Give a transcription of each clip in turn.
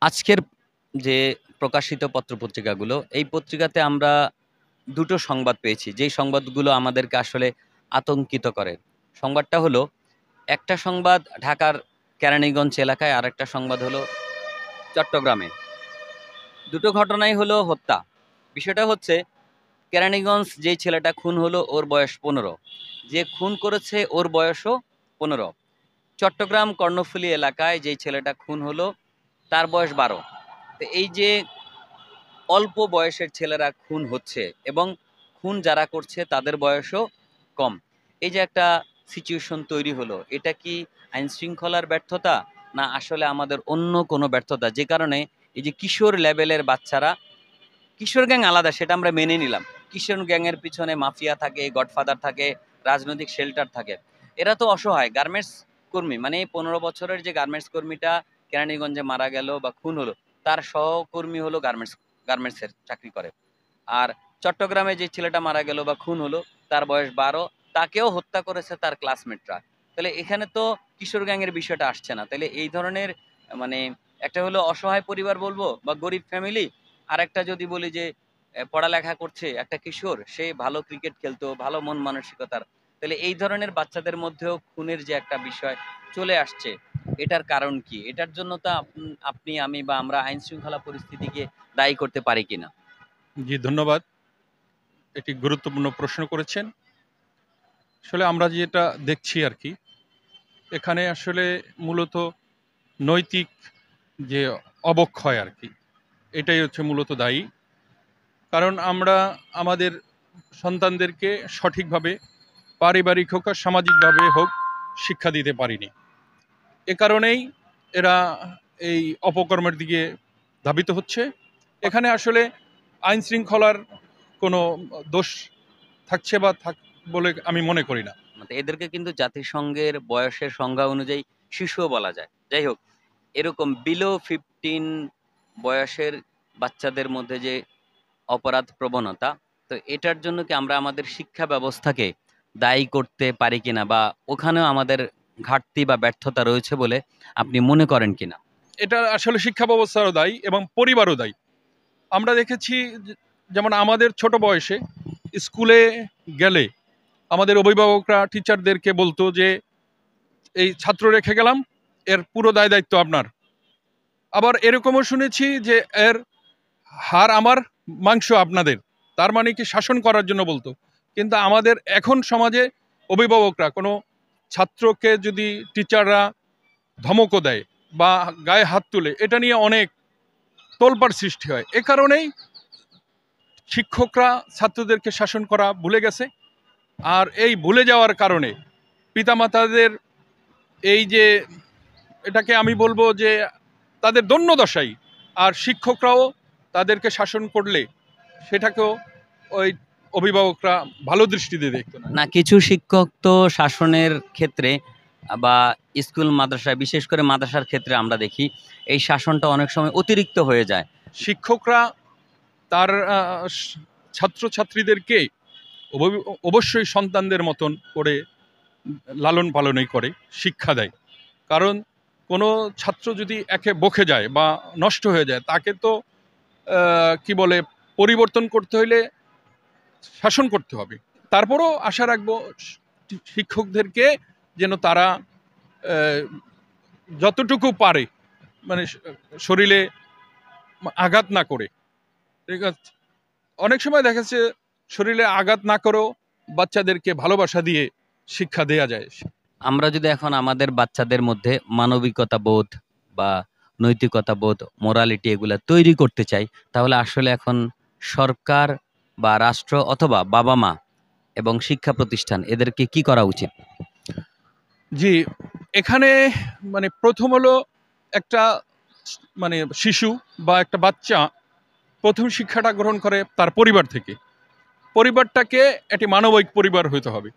আজকের যে প্রকাশিত পত্রপত্রিকাগুলো, এই পত্রিকাতে আমরা দুটো সংবাদ পেয়েছি, যেই সংবাদগুলো আমাদেরকে আসলে আতঙ্কিত করে। সংবাদটা হলো, একটা সংবাদ ঢাকার কেরানীগঞ্জ এলাকায়, আর একটা সংবাদ হলো চট্টগ্রামে। দুটো ঘটনাই হলো হত্যা। বিষয়টা হচ্ছে, কেরানীগঞ্জ যেই ছেলেটা খুন হলো ওর বয়স 15, যে খুন করেছে ওর বয়সও 15। চট্টগ্রাম কর্ণফুলী এলাকায় যেই ছেলেটা খুন হলো তার বয়স 12। তো এই যে অল্প বয়সের ছেলেরা খুন হচ্ছে এবং খুন যারা করছে তাদের বয়সও কম, এই যে একটা সিচুয়েশন তৈরি হলো, এটা কি আইন শৃঙ্খলার ব্যর্থতা, না আসলে আমাদের অন্য কোনো ব্যর্থতা? যে কারণে এই যে কিশোর লেভেলের বাচ্চারা, কিশোর গ্যাং আলাদা সেটা আমরা মেনে নিলাম, কিশোর গ্যাংয়ের পিছনে মাফিয়া থাকে, গডফাদার থাকে, রাজনৈতিক শেল্টার থাকে, এরা তো অসহায় গার্মেন্টস কর্মী। মানে 15 বছরের যে গার্মেন্টস কর্মীটা কেরানীগঞ্জে মারা গেল বা খুন হলো, তার সহকর্মী হলো গার্মেন্টসের চাকরি করে। আর চট্টগ্রামে যে ছেলেটা মারা গেল বা খুন হলো, তার বয়স 12, তাকেও হত্যা করেছে তার ক্লাসমেটরা। তাহলে এখানে তো কিশোর গ্যাংয়ের বিষয়টা আসছে না। তাহলে এই ধরনের, মানে একটা হলো অসহায় পরিবার বলবো বা গরিব ফ্যামিলি, আর একটা যদি বলি যে পড়ালেখা করছে একটা কিশোর, সে ভালো ক্রিকেট খেলতো, ভালো মন মানসিকতার, তাহলে এই ধরনের বাচ্চাদের মধ্যেও খুনের যে একটা বিষয় চলে আসছে, এটার কারণ কি? এটার জন্য তো আপনি, আমি বা আমরা আইন শৃঙ্খলা পরিস্থিতিকে দায়ী করতে পারি কিনা? জি, ধন্যবাদ। একটি গুরুত্বপূর্ণ প্রশ্ন করেছেন। আসলে আমরা যেটা দেখছি আর কি, এখানে আসলে মূলত নৈতিক যে অবক্ষয় আর কি, এটাই হচ্ছে মূলত দায়ী। কারণ আমরা আমাদের সন্তানদেরকে সঠিকভাবে, পারিবারিক হোক আর সামাজিকভাবে হোক, শিক্ষা দিতে পারিনি। এ কারণেই এরা এই অপকর্মের দিকে ধাবিত হচ্ছে। এখানে আসলে আইন শৃঙ্খলার কোনো দোষ থাকছে বা থাক বলে আমি মনে করি না। মানে এদেরকে কিন্তু জাতিসংঘের বয়সের সংজ্ঞা অনুযায়ী শিশুও বলা যায়। যাই হোক, এরকম বিলো 15 বয়সের বাচ্চাদের মধ্যে যে অপরাধ প্রবণতা, তো এটার জন্য কি আমরা আমাদের শিক্ষা ব্যবস্থাকে দায়ী করতে পারি কিনা, বা ওখানেও আমাদের ঘাটতি বা ব্যর্থতা রয়েছে বলে আপনি মনে করেন কিনা? এটা আসলে শিক্ষা ব্যবস্থারও দায়ী এবং পরিবারও দায়ী। আমরা দেখেছি যেমন আমাদের ছোট বয়সে স্কুলে গেলে আমাদের অভিভাবকরা টিচারদেরকে বলতো যে এই ছাত্র রেখে গেলাম, এর পুরো দায় দায়িত্ব আপনার। আবার এরকমও শুনেছি যে এর হাড় আমার, মাংস আপনাদের। তার মানে কি শাসন করার জন্য বলতো। কিন্তু আমাদের এখন সমাজে অভিভাবকরা কোনো ছাত্রকে যদি টিচাররা ধমকও দেয় বা গায়ে হাত তুলে, এটা নিয়ে অনেক তোলপাড় সৃষ্টি হয়। এ কারণেই শিক্ষকরা ছাত্রদেরকে শাসন করা ভুলে গেছে। আর এই ভুলে যাওয়ার কারণে পিতামাতাদের এই যে, এটাকে আমি বলবো যে তাদের দৈন্যদশাই। আর শিক্ষকরাও তাদেরকে শাসন করলে সেটাকেও ওই অভিভাবকরা ভালো দৃষ্টিতে দেখতো না। না, কিছু শিক্ষক তো শাসনের ক্ষেত্রে বা স্কুল মাদ্রাসায়, বিশেষ করে মাদ্রাসার ক্ষেত্রে আমরা দেখি এই শাসনটা অনেক সময় অতিরিক্ত হয়ে যায়। শিক্ষকরা তার ছাত্রছাত্রীদেরকে অবশ্যই সন্তানদের মতন করে লালন পালনই করে, শিক্ষা দেয়। কারণ কোনো ছাত্র যদি একে বকে যায় বা নষ্ট হয়ে যায়, তাকে তো কি বলে, পরিবর্তন করতে হইলে শাসন করতে হবে। তারপরও আশা রাখবো শিক্ষকদেরকে যেন তারা যতটুকু পারে, মানে শরীরে আঘাত না করে, ঠিক আছে। অনেক সময় দেখা যাচ্ছে শরীরে আঘাত না করেও বাচ্চাদেরকে ভালোবাসা দিয়ে শিক্ষা দেয়া যায়। আমরা যদি এখন আমাদের বাচ্চাদের মধ্যে মানবিকতা বোধ বা নৈতিকতা বোধ, মোরালিটি এগুলা তৈরি করতে চাই, তাহলে আসলে এখন সরকার বা রাষ্ট্র অথবা বাবা মা এবং শিক্ষা প্রতিষ্ঠান এদেরকে কি করা উচিত? জি, এখানে মানে প্রথম হলো একটা, মানে শিশু বা একটা বাচ্চা প্রথম শিক্ষাটা গ্রহণ করে তার পরিবার থেকে। পরিবারটাকে একটি মানবিক পরিবার হতে হবে।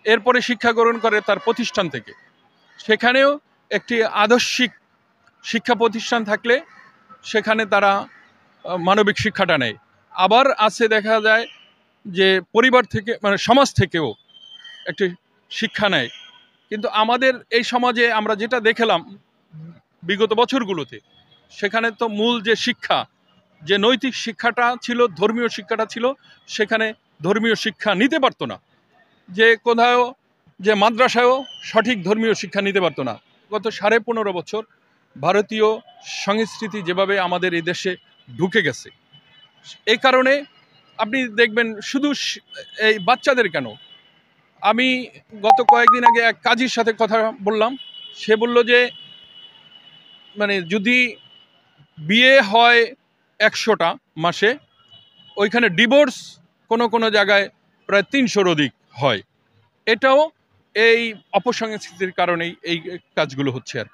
এরপরে শিক্ষা গ্রহণ করে তার প্রতিষ্ঠান থেকে। সেখানেও একটি আদর্শিক শিক্ষা প্রতিষ্ঠান থাকলে সেখানে তারা মানবিক শিক্ষাটা নেয়। আবার আছে দেখা যায় যে পরিবার থেকে, মানে সমাজ থেকেও একটি শিক্ষা নেয়। কিন্তু আমাদের এই সমাজে আমরা যেটা দেখলাম, বিগত বছরগুলোতে, সেখানে তো মূল যে শিক্ষা, যে নৈতিক শিক্ষাটা ছিল, ধর্মীয় শিক্ষাটা ছিল, সেখানে ধর্মীয় শিক্ষা নিতে পারতো না। যে কোথাও যে মাদ্রাসায়ও সঠিক ধর্মীয় শিক্ষা নিতে পারতো না। গত 15.5 বছর ভারতীয় সংস্কৃতি যেভাবে আমাদের এই দেশে ঢুকে গেছে, এই কারণে আপনি দেখবেন শুধু এই বাচ্চাদের কেন, আমি গত কয়েকদিন আগে এক কাজীর সাথে কথা বললাম, সে বলল যে মানে যদি বিয়ে হয় 100টা মাসে, ওইখানে ডিভোর্স কোনো কোনো জায়গায় প্রায় 300-র অধিক হয়। এটাও এই অপসংস্কৃতির কারণেই এই কাজগুলো হচ্ছে আর কি।